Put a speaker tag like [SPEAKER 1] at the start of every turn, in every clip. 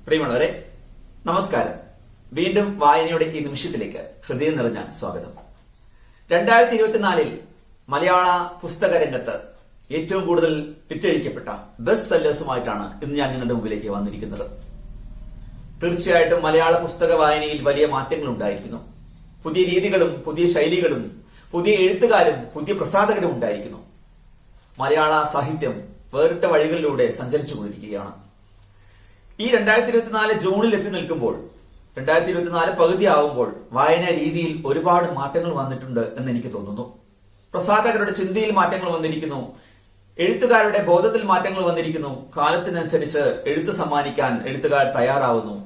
[SPEAKER 1] പ്രിയമുള്ളവരെ, നമസ്കാരം. വീണ്ടും വായനയുടെ ഈ നിമിഷത്തിലേക്ക് ഹൃദയം നിറഞ്ഞ സ്വാഗതം. 2024 മലയാള പുസ്തക രംഗത്ത് ഏറ്റവും കൂടുതൽ വിറ്റഴിക്കപ്പെട്ട ബെസ്റ്റ് സെല്ലേഴ്സുമായിട്ടാണ് ഇന്ന് ഞാൻ നിങ്ങളുടെ മുമ്പിലേക്ക് വന്നിരിക്കുന്നത്. തീർച്ചയായിട്ടും മലയാള പുസ്തക വായനയിൽ വലിയ മാറ്റങ്ങൾ ഉണ്ടായിരിക്കുന്നു. പുതിയ രീതികളും പുതിയ ശൈലികളും പുതിയ എഴുത്തുകാരും പുതിയ പ്രസാധകരും ഉണ്ടായിരിക്കുന്നു. മലയാള സാഹിത്യം വേറിട്ട വഴികളിലൂടെ സഞ്ചരിച്ചുകൊണ്ടിരിക്കുകയാണ്. ഈ 2024 ജൂണിൽ എത്തി നിൽക്കുമ്പോൾ 2024 പകുതിയാവുമ്പോൾ വായനാ രീതിയിൽ ഒരുപാട് മാറ്റങ്ങൾ വന്നിട്ടുണ്ട് എന്ന് എനിക്ക് തോന്നുന്നു. പ്രസാധകരുടെ ചിന്തയിൽ മാറ്റങ്ങൾ വന്നിരിക്കുന്നു. എഴുത്തുകാരുടെ ബോധത്തിൽ മാറ്റങ്ങൾ വന്നിരിക്കുന്നു. കാലത്തിനനുസരിച്ച് എഴുത്ത് സമ്മാനിക്കാൻ എഴുത്തുകാർ തയ്യാറാവുന്നു.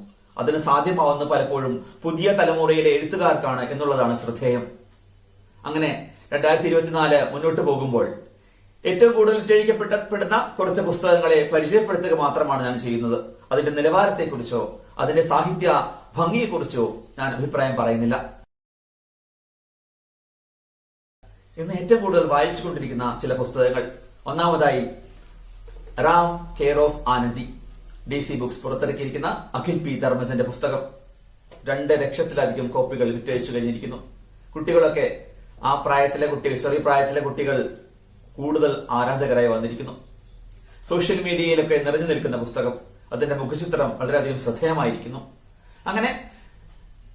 [SPEAKER 1] അതിന് സാധ്യമാവുന്ന പലപ്പോഴും പുതിയ തലമുറയിലെ എഴുത്തുകാർക്കാണ് എന്നുള്ളതാണ് ശ്രദ്ധേയം. അങ്ങനെ 2024 മുന്നോട്ട് പോകുമ്പോൾ ഏറ്റവും കൂടുതൽ വിറ്റഴിക്കപ്പെടുന്ന കുറച്ച് പുസ്തകങ്ങളെ പരിചയപ്പെടുത്തുക മാത്രമാണ് ഞാൻ ചെയ്യുന്നത്. അതിന്റെ നിലവാരത്തെക്കുറിച്ചോ അതിന്റെ സാഹിത്യ ഭംഗിയെക്കുറിച്ചോ ഞാൻ അഭിപ്രായം പറയുന്നില്ല. ഇന്ന് ഏറ്റവും കൂടുതൽ വായിച്ചുകൊണ്ടിരിക്കുന്ന ചില പുസ്തകങ്ങൾ, ഒന്നാമതായി Ram care of Anandi, DC books പുറത്തിറക്കിയിരിക്കുന്ന അഖിൽ പി ധർമ്മജന്റെ പുസ്തകം. 2 ലക്ഷത്തിലധികം കോപ്പികൾ വിറ്റഴിച്ചു കഴിഞ്ഞിരിക്കുന്നു. കുട്ടികളൊക്കെ ആ പ്രായത്തിലെ കുട്ടികൾ, ചെറിയ പ്രായത്തിലെ കുട്ടികൾ കൂടുതൽ ആരാധകരായി വന്നിരിക്കുന്നു. സോഷ്യൽ മീഡിയയിലൊക്കെ നിറഞ്ഞു നിൽക്കുന്ന പുസ്തകം. അതിന്റെ മുഖചിത്രം വളരെയധികം ശ്രദ്ധേയമായിരിക്കുന്നു. അങ്ങനെ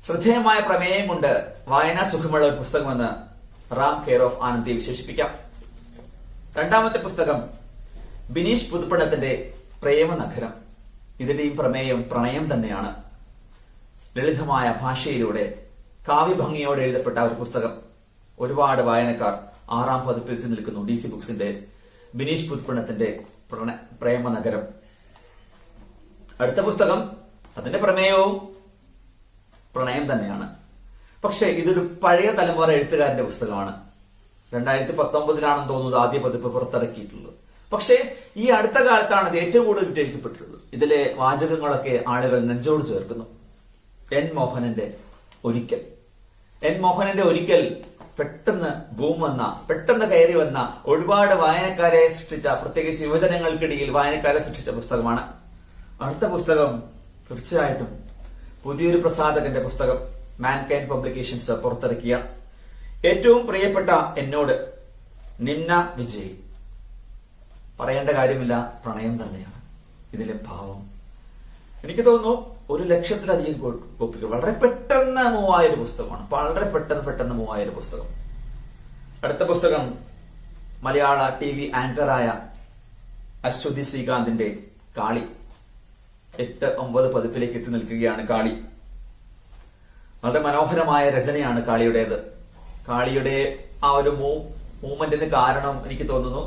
[SPEAKER 1] ശ്രദ്ധേയമായ പ്രമേയം കൊണ്ട് വായനാ സുഖമുള്ള ഒരു പുസ്തകമെന്ന് റാം കെയർ ഓഫ് ആനന്ദിയെ വിശേഷിപ്പിക്കാം. രണ്ടാമത്തെ പുസ്തകം ബിനീഷ് പുതുപ്പണത്തിന്റെ പ്രേമനഗരം. ഇതിന്റെയും പ്രമേയം പ്രണയം തന്നെയാണ്. ലളിതമായ ഭാഷയിലൂടെ കാവ്യഭംഗിയോടെ എഴുതപ്പെട്ട ഒരു പുസ്തകം. ഒരുപാട് വായനക്കാർ 6ാം പതിപ്പിൽ നിൽക്കുന്നു. DC ബുക്സിന്റെ ബിനീഷ് പുതുപ്പണത്തിന്റെ പ്രേമനഗരം. അടുത്ത പുസ്തകം, അതിന്റെ പ്രമേയവും പ്രണയം തന്നെയാണ്. പക്ഷെ ഇതൊരു പഴയ തലമുറ എഴുത്തുകാരന്റെ പുസ്തകമാണ്. 2019 തോന്നുന്നത് ആദ്യ പതിപ്പ് പുറത്തിറക്കിയിട്ടുള്ളത്. പക്ഷേ ഈ അടുത്ത കാലത്താണ് ഇത് ഏറ്റവും കൂടുതൽ വിറ്റഴിക്കപ്പെട്ടിട്ടുള്ളത്. ഇതിലെ വാചകങ്ങളൊക്കെ ആളുകൾ നെഞ്ചോട് ചേർക്കുന്നു. N. മോഹനന്റെ ഒരിക്കൽ. N. മോഹനന്റെ ഒരിക്കൽ പെട്ടെന്ന് പെട്ടെന്ന് കയറി വന്ന, ഒരുപാട് വായനക്കാരെ സൃഷ്ടിച്ച, പ്രത്യേകിച്ച് യുവജനങ്ങൾക്കിടയിൽ വായനക്കാരെ സൃഷ്ടിച്ച പുസ്തകമാണ്. അടുത്ത പുസ്തകം തീർച്ചയായിട്ടും പുതിയൊരു പ്രസാധകന്റെ പുസ്തകം. മാൻകൈൻഡ് പബ്ലിക്കേഷൻസ് പുറത്തിറക്കിയ ഏറ്റവും പ്രിയപ്പെട്ട എന്നോട്, നിമ്ന വിജയ്. പറയേണ്ട കാര്യമില്ല, പ്രണയം തന്നെയാണ് ഇതിലെ ഭാവം. എനിക്ക് തോന്നുന്നു 1 ലക്ഷത്തിലധികം കോപ്പികൾ. വളരെ പെട്ടെന്ന് മൂവായ ഒരു പുസ്തകമാണ്. വളരെ പെട്ടെന്ന് മൂവായ ഒരു പുസ്തകം. അടുത്ത പുസ്തകം മലയാള TV ആങ്കറായ അശ്വതി ശ്രീകാന്തിന്റെ കാളി. 8-9 പതിപ്പിലേക്ക് എത്തി നിൽക്കുകയാണ് കാളി. വളരെ മനോഹരമായ രചനയാണ് കാളിയുടേത്. കാളിയുടെ ആ ഒരു മൂവ്മെന്റിന് കാരണം എനിക്ക് തോന്നുന്നു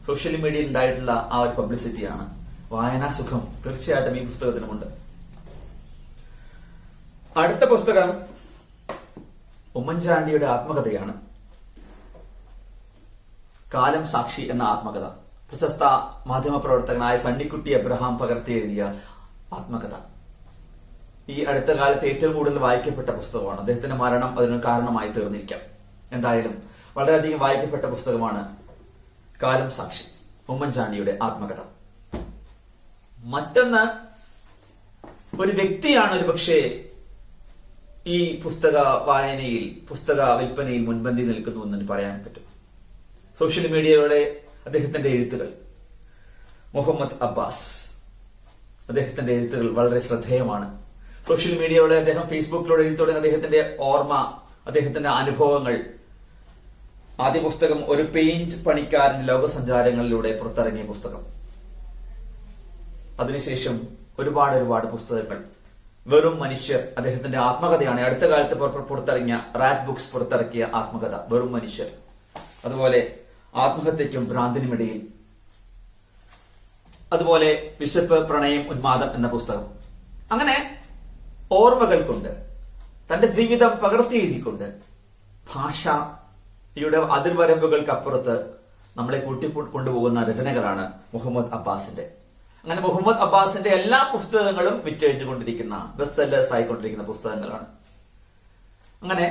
[SPEAKER 1] സോഷ്യൽ മീഡിയയിൽ ഉണ്ടായിട്ടുള്ള ആ ഒരു പബ്ലിസിറ്റിയാണ്. വായനാ സുഖം തീർച്ചയായിട്ടും ഈ പുസ്തകത്തിനുമുണ്ട്. അടുത്ത പുസ്തകം ഉമ്മൻചാണ്ടിയുടെ ആത്മകഥയാണ്. കാലം സാക്ഷി എന്ന ആത്മകഥ. പ്രശസ്ത മാധ്യമപ്രവർത്തകനായ സണ്ണിക്കുട്ടി അബ്രഹാം പകർത്തി എഴുതിയ ആത്മകഥ. ഈ അടുത്ത കാലത്ത് ഏറ്റവും കൂടുതൽ വായിക്കപ്പെട്ട പുസ്തകമാണ്. അദ്ദേഹത്തിന്റെ മരണം അതിന് കാരണമായി തീർന്നിരിക്കാം. എന്തായാലും വളരെയധികം വായിക്കപ്പെട്ട പുസ്തകമാണ് കാലം സാക്ഷി, ഉമ്മൻചാണ്ടിയുടെ ആത്മകഥ. മറ്റൊന്ന് ഒരു വ്യക്തിയാണ് ഒരു പക്ഷേ ഈ പുസ്തക വായനയിൽ, പുസ്തക വിൽപ്പനയിൽ മുൻപന്തി നിൽക്കുന്നു എന്ന് പറയാൻ പറ്റും. സോഷ്യൽ മീഡിയയിലൂടെ അദ്ദേഹത്തിന്റെ എഴുത്തുകൾ. മുഹമ്മദ് അബ്ബാസ്. അദ്ദേഹത്തിന്റെ എഴുത്തുകൾ വളരെ ശ്രദ്ധേയമാണ്. സോഷ്യൽ മീഡിയയിലൂടെ അദ്ദേഹം ഫേസ്ബുക്കിലൂടെ എഴുത്തോടെ അദ്ദേഹത്തിന്റെ ഓർമ്മ, അദ്ദേഹത്തിന്റെ അനുഭവങ്ങൾ. ആദ്യ പുസ്തകം ഒരു പെയിന്റ് പണിക്കാരന്റെ ലോകസഞ്ചാരങ്ങളിലൂടെ പുറത്തിറങ്ങിയ പുസ്തകം. അതിനുശേഷം ഒരുപാട് പുസ്തകങ്ങൾ. വെറും മനുഷ്യർ അദ്ദേഹത്തിന്റെ ആത്മകഥയാണ്. അടുത്ത കാലത്ത് പുറത്തിറങ്ങിയ റാറ്റ് ബുക്സ് പുറത്തിറക്കിയ ആത്മകഥ വെറും മനുഷ്യർ. അതുപോലെ ആത്മഹത്യയ്ക്കും ഭ്രാന്തിനുമിടയിൽ. അതുപോലെ വിശപ്പ്, പ്രണയം, ഉന്മാദം എന്ന പുസ്തകം. അങ്ങനെ ഓർമ്മകൾ കൊണ്ട്, തന്റെ ജീവിതം പകർത്തി എഴുതിക്കൊണ്ട്, ഭാഷയുടെ അതിർവരമ്പുകൾക്കപ്പുറത്ത് നമ്മളെ കൂട്ടിക്കൊണ്ടുപോകുന്ന രചനകളാണ് മുഹമ്മദ് അബ്ബാസിന്റെ. അങ്ങനെ മുഹമ്മദ് അബ്ബാസിന്റെ എല്ലാ പുസ്തകങ്ങളും വിറ്റഴിഞ്ഞുകൊണ്ടിരിക്കുന്ന, ബെസ്റ്റ് സെല്ലേഴ്സ് ആയിക്കൊണ്ടിരിക്കുന്ന പുസ്തകങ്ങളാണ്. അങ്ങനെ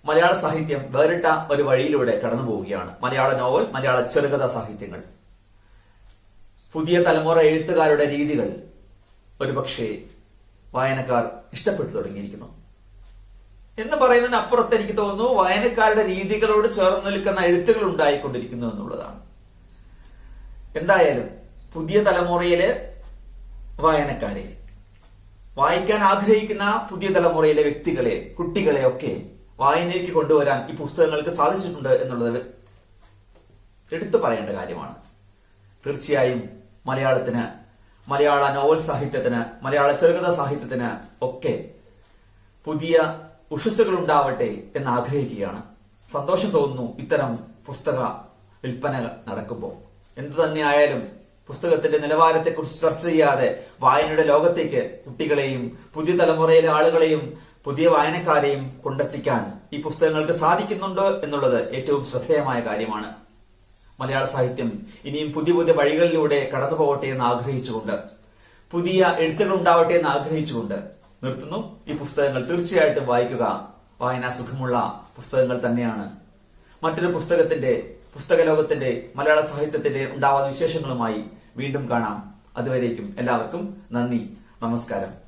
[SPEAKER 1] മലയാള സാഹിത്യം വേറിട്ട ഒരു വഴിയിലൂടെ കടന്നു പോവുകയാണ്. മലയാള നോവൽ, മലയാള ചെറുകഥാ സാഹിത്യങ്ങൾ, പുതിയ തലമുറ എഴുത്തുകാരുടെ രീതികൾ ഒരുപക്ഷെ വായനക്കാർ ഇഷ്ടപ്പെട്ടു തുടങ്ങിയിരിക്കുന്നു. എന്ന് പറയുന്നതിന് അപ്പുറത്ത് എനിക്ക് തോന്നുന്നു വായനക്കാരുടെ രീതികളോട് ചേർന്ന് നിൽക്കുന്ന എഴുത്തുകൾ ഉണ്ടായിക്കൊണ്ടിരിക്കുന്നു എന്നുള്ളതാണ്. എന്തായാലും പുതിയ തലമുറയിലെ വായനക്കാരെ, വായിക്കാൻ ആഗ്രഹിക്കുന്ന പുതിയ തലമുറയിലെ വ്യക്തികളെ, കുട്ടികളെ ഒക്കെ വായനയിലേക്ക് കൊണ്ടുവരാൻ ഈ പുസ്തകങ്ങൾക്ക് സാധിച്ചിട്ടുണ്ട് എന്നുള്ളത് എടുത്തു പറയേണ്ട കാര്യമാണ്. തീർച്ചയായും മലയാളത്തിന്, മലയാള നോവൽ സാഹിത്യത്തിന്, മലയാള ചെറുകഥാ സാഹിത്യത്തിന് ഒക്കെ പുതിയ ഉഷസ്സുകൾ ഉണ്ടാവട്ടെ എന്ന് ആഗ്രഹിക്കുകയാണ്. സന്തോഷം തോന്നുന്നു ഇത്തരം പുസ്തക വിൽപ്പന നടക്കുമ്പോൾ. എന്തു തന്നെയായാലും പുസ്തകത്തിന്റെ നിലവാരത്തെക്കുറിച്ച് ചർച്ച ചെയ്യാതെ വായനയുടെ ലോകത്തേക്ക് കുട്ടികളെയും പുതിയ തലമുറയിലെ ആളുകളെയും പുതിയ വായനക്കാരെയും കൊണ്ടെത്തിക്കാൻ ഈ പുസ്തകങ്ങൾക്ക് സാധിക്കുന്നുണ്ട് എന്നുള്ളത് ഏറ്റവും ശ്രദ്ധേയമായ കാര്യമാണ്. മലയാള സാഹിത്യം ഇനിയും പുതിയ പുതിയ വഴികളിലൂടെ കടന്നു പോകട്ടെ എന്ന് ആഗ്രഹിച്ചുകൊണ്ട്, പുതിയ എഴുത്തുകൾ ഉണ്ടാവട്ടെ എന്ന് ആഗ്രഹിച്ചുകൊണ്ട് നിർത്തുന്നു. ഈ പുസ്തകങ്ങൾ തീർച്ചയായിട്ടും വായിക്കുക. വായനാ സുഖമുള്ള പുസ്തകങ്ങൾ തന്നെയാണ്. മറ്റൊരു പുസ്തക ലോകത്തിന്റെ, മലയാള സാഹിത്യത്തിന്റെ ഉണ്ടാവുന്ന വിശേഷങ്ങളുമായി വീണ്ടും കാണാം. അതുവരേക്കും എല്ലാവർക്കും നന്ദി, നമസ്കാരം.